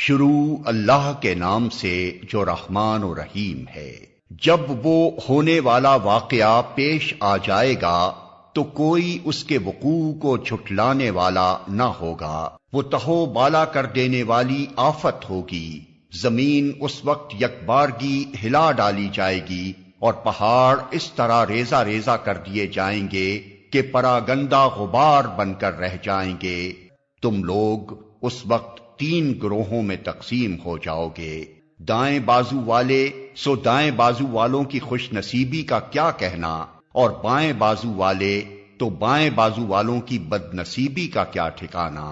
شروع اللہ کے نام سے جو رحمان و رحیم ہے۔ جب وہ ہونے والا واقعہ پیش آ جائے گا تو کوئی اس کے وقوع کو جھٹلانے والا نہ ہوگا۔ وہ تہو بالا کر دینے والی آفت ہوگی۔ زمین اس وقت یکبارگی ہلا ڈالی جائے گی اور پہاڑ اس طرح ریزہ ریزہ کر دیے جائیں گے کہ پراگندہ غبار بن کر رہ جائیں گے۔ تم لوگ اس وقت 3 گروہوں میں تقسیم ہو جاؤ گے۔ دائیں بازو والے سو دائیں بازو والوں کی خوش نصیبی کا کیا کہنا، اور بائیں بازو والے تو بائیں بازو والوں کی بد نصیبی کا کیا ٹھکانا،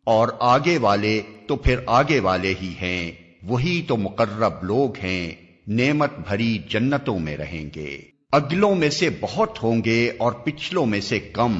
اور آگے والے تو پھر آگے والے ہی ہیں، وہی تو مقرب لوگ ہیں، نعمت بھری جنتوں میں رہیں گے۔ اگلوں میں سے بہت ہوں گے اور پچھلوں میں سے کم۔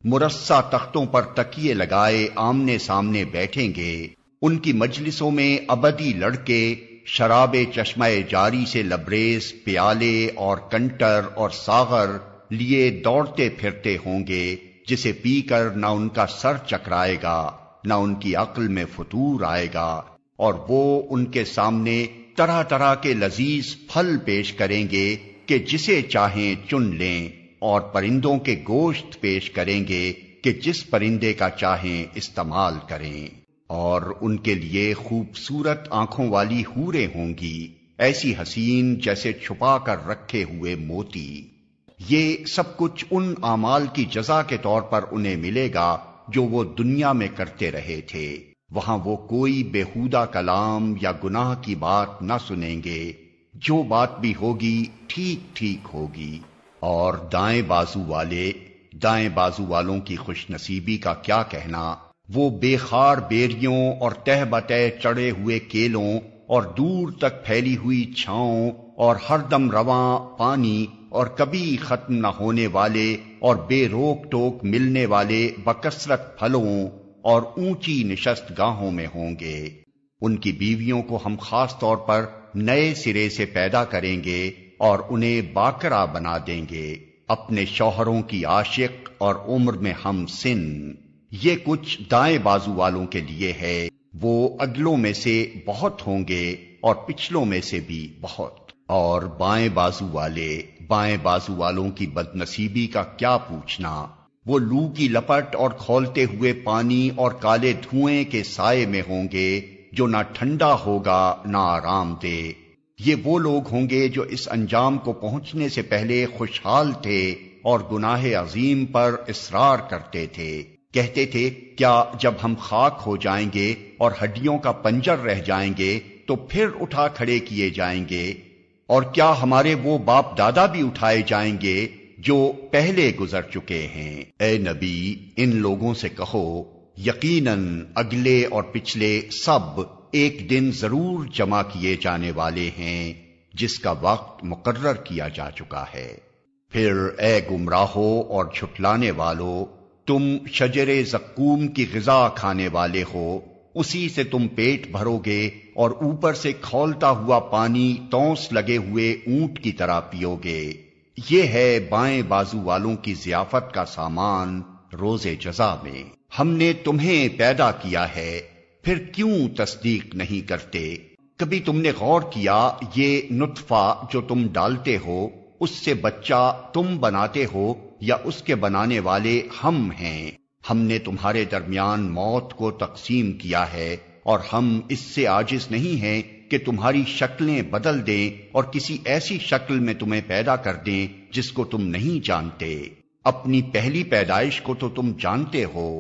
مرصع تختوں پر تکیے لگائے آمنے سامنے بیٹھیں گے۔ ان کی مجلسوں میں ابدی لڑکے شراب چشمہ جاری سے لبریز پیالے اور کنٹر اور ساغر لیے دوڑتے پھرتے ہوں گے، جسے پی کر نہ ان کا سر چکرائے گا نہ ان کی عقل میں فتور آئے گا، اور وہ ان کے سامنے طرح طرح کے لذیذ پھل پیش کریں گے کہ جسے چاہیں چن لیں، اور پرندوں کے گوشت پیش کریں گے کہ جس پرندے کا چاہیں استعمال کریں، اور ان کے لیے خوبصورت آنکھوں والی حوریں ہوں گی، ایسی حسین جیسے چھپا کر رکھے ہوئے موتی۔ یہ سب کچھ ان اعمال کی جزا کے طور پر انہیں ملے گا جو وہ دنیا میں کرتے رہے تھے۔ وہاں وہ کوئی بیہودہ کلام یا گناہ کی بات نہ سنیں گے، جو بات بھی ہوگی ٹھیک ٹھیک ہوگی۔ اور دائیں بازو والوں کی خوش نصیبی کا کیا کہنا، وہ بے خار بیریوں اور تہ بتہ چڑھے ہوئے کیلوں اور دور تک پھیلی ہوئی چھاؤں اور ہر دم رواں پانی اور کبھی ختم نہ ہونے والے اور بے روک ٹوک ملنے والے بکثرت پھلوں اور اونچی نشست گاہوں میں ہوں گے۔ ان کی بیویوں کو ہم خاص طور پر نئے سرے سے پیدا کریں گے اور انہیں باکرا بنا دیں گے، اپنے شوہروں کی عاشق اور عمر میں ہم سن۔ یہ کچھ دائیں بازو والوں کے لیے ہے، وہ اگلوں میں سے بہت ہوں گے اور پچھلوں میں سے بھی بہت۔ اور بائیں بازو والوں کی بد نصیبی کا کیا پوچھنا، وہ لو کی لپٹ اور کھولتے ہوئے پانی اور کالے دھوئیں کے سائے میں ہوں گے، جو نہ ٹھنڈا ہوگا نہ آرام دے۔ یہ وہ لوگ ہوں گے جو اس انجام کو پہنچنے سے پہلے خوشحال تھے اور گناہ عظیم پر اصرار کرتے تھے۔ کہتے تھے، کیا جب ہم خاک ہو جائیں گے اور ہڈیوں کا پنجر رہ جائیں گے تو پھر اٹھا کھڑے کیے جائیں گے؟ اور کیا ہمارے وہ باپ دادا بھی اٹھائے جائیں گے جو پہلے گزر چکے ہیں؟ اے نبی، ان لوگوں سے کہو، یقیناً اگلے اور پچھلے سب ایک دن ضرور جمع کیے جانے والے ہیں، جس کا وقت مقرر کیا جا چکا ہے۔ پھر اے گمراہو اور جھٹلانے والو، تم شجر زقوم کی غذا کھانے والے ہو، اسی سے تم پیٹ بھرو گے اور اوپر سے کھولتا ہوا پانی تونس لگے ہوئے اونٹ کی طرح پیو گے۔ یہ ہے بائیں بازو والوں کی ضیافت کا سامان روز جزا میں۔ ہم نے تمہیں پیدا کیا ہے، پھر کیوں تصدیق نہیں کرتے؟ کبھی تم نے غور کیا یہ نطفہ جو تم ڈالتے ہو، اس سے بچہ تم بناتے ہو یا اس کے بنانے والے ہم ہیں؟ ہم نے تمہارے درمیان موت کو تقسیم کیا ہے، اور ہم اس سے عاجز نہیں ہیں کہ تمہاری شکلیں بدل دیں اور کسی ایسی شکل میں تمہیں پیدا کر دیں جس کو تم نہیں جانتے۔ اپنی پہلی پیدائش کو تو تم جانتے ہو،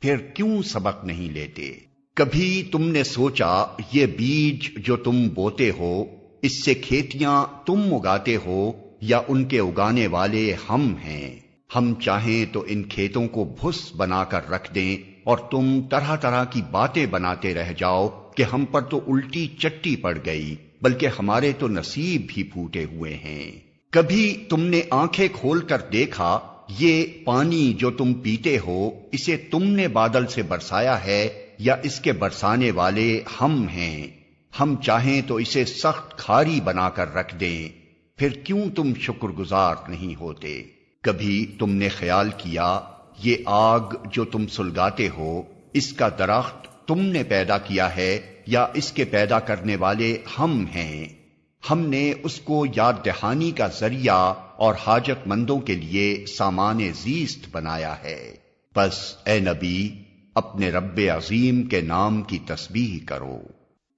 پھر کیوں سبق نہیں لیتے؟ کبھی تم نے سوچا یہ بیج جو تم بوتے ہو، اس سے کھیتیاں تم اگاتے ہو یا ان کے اگانے والے ہم ہیں؟ ہم چاہیں تو ان کھیتوں کو بھس بنا کر رکھ دیں اور تم طرح طرح کی باتیں بناتے رہ جاؤ کہ ہم پر تو الٹی چٹی پڑ گئی، بلکہ ہمارے تو نصیب ہی پھوٹے ہوئے ہیں۔ کبھی تم نے آنکھیں کھول کر دیکھا یہ پانی جو تم پیتے ہو، اسے تم نے بادل سے برسایا ہے یا اس کے برسانے والے ہم ہیں؟ ہم چاہیں تو اسے سخت کھاری بنا کر رکھ دیں، پھر کیوں تم شکر گزار نہیں ہوتے؟ کبھی تم نے خیال کیا یہ آگ جو تم سلگاتے ہو، اس کا درخت تم نے پیدا کیا ہے یا اس کے پیدا کرنے والے ہم ہیں؟ ہم نے اس کو یاد دہانی کا ذریعہ اور حاجت مندوں کے لیے سامان زیست بنایا ہے۔ بس اے نبی اپنے رب عظیم کے نام کی تسبیح کرو۔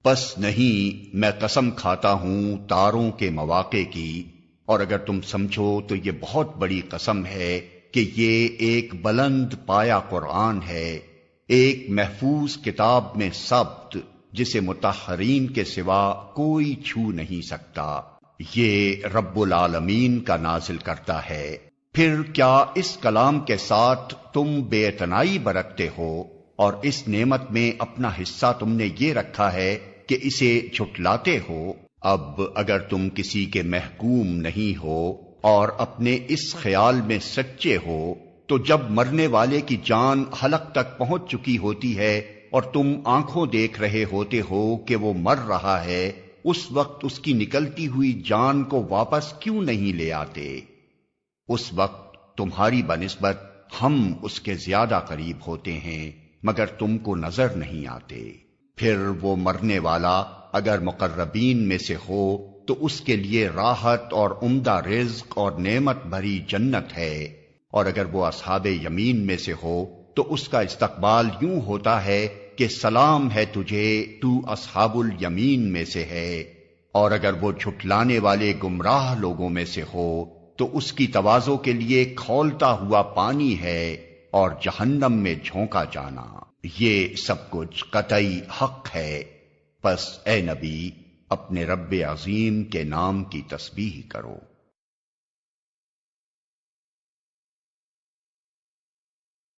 بس نہیں میں قسم کھاتا ہوں تاروں کے مواقع کی، اور اگر تم سمجھو تو یہ بہت بڑی قسم ہے کہ یہ ایک بلند پایا قرآن ہے، ایک محفوظ کتاب میں ثبت جسے مطہرین کے سوا کوئی چھو نہیں سکتا۔ یہ رب العالمین کا نازل کرتا ہے۔ پھر کیا اس کلام کے ساتھ تم بے اعتنائی برتتے ہو، اور اس نعمت میں اپنا حصہ تم نے یہ رکھا ہے کہ اسے جھٹلاتے ہو؟ اب اگر تم کسی کے محکوم نہیں ہو اور اپنے اس خیال میں سچے ہو، تو جب مرنے والے کی جان حلق تک پہنچ چکی ہوتی ہے اور تم آنکھوں دیکھ رہے ہوتے ہو کہ وہ مر رہا ہے، اس وقت اس کی نکلتی ہوئی جان کو واپس کیوں نہیں لے آتے؟ اس وقت تمہاری بنسبت ہم اس کے زیادہ قریب ہوتے ہیں، مگر تم کو نظر نہیں آتے۔ پھر وہ مرنے والا اگر مقربین میں سے ہو تو اس کے لیے راحت اور عمدہ رزق اور نعمت بھری جنت ہے، اور اگر وہ اصحاب یمین میں سے ہو تو اس کا استقبال یوں ہوتا ہے کہ سلام ہے تجھے، تو اصحاب الیمین میں سے ہے۔ اور اگر وہ جھٹلانے والے گمراہ لوگوں میں سے ہو تو اس کی تواضع کے لیے کھولتا ہوا پانی ہے اور جہنم میں جھونکا جانا۔ یہ سب کچھ قطعی حق ہے۔ پس اے نبی اپنے رب عظیم کے نام کی تسبیح کرو۔